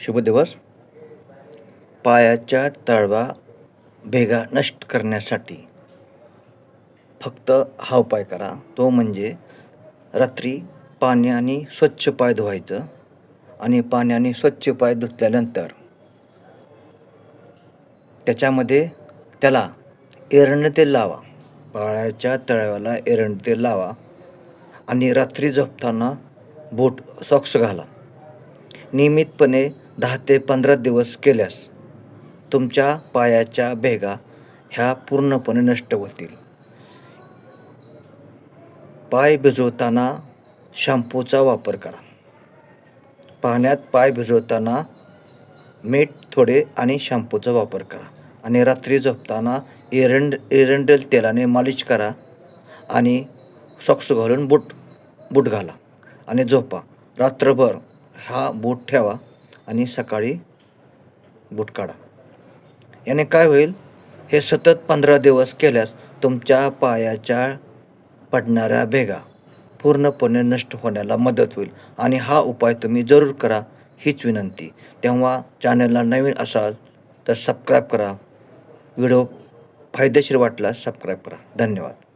शुभ दिवस. पायाच्या तळवा भेगा नष्ट करण्यासाठी फक्त हा उपाय करा. तो म्हणजे रात्री पाण्याने स्वच्छ पाय धुवायचं आणि पाण्याने स्वच्छ पाय धुतल्यानंतर त्याच्यामध्ये त्याला एरंड तेल लावा. पायाच्या तळव्याला एरंड तेल लावा आणि रात्री झोपताना बूट सॉक्स घाला. नियमितपणे 10 ते 15 दिवस केल्यास तुमच्या पायाच्या भेगा ह्या पूर्णपणे नष्ट होतील. पाय भिजवताना शॅम्पूचा वापर करा. पाण्यात पाय भिजवताना मीठ थोडे आणि शॅम्पूचा वापर करा आणि रात्री झोपताना एरंडेल तेलाने मालिश करा आणि सॉक्स घालून बूट घाला आणि झोपा. रात्रभर हा बूट ठेवा आणि सकाळी बूट काढा. याने काय होईल, हे सतत 15 दिवस केल्यास तुमच्या पायाच्या पडणाऱ्या भेगा पूर्णपणे नष्ट होण्याला मदत होईल आणि हा उपाय तुम्ही जरूर करा हीच विनंती. तेव्हा चॅनलला नवीन असाल तर सबस्क्राईब करा. व्हिडिओ फायदेशीर वाटल्यास सबस्क्राईब करा. धन्यवाद.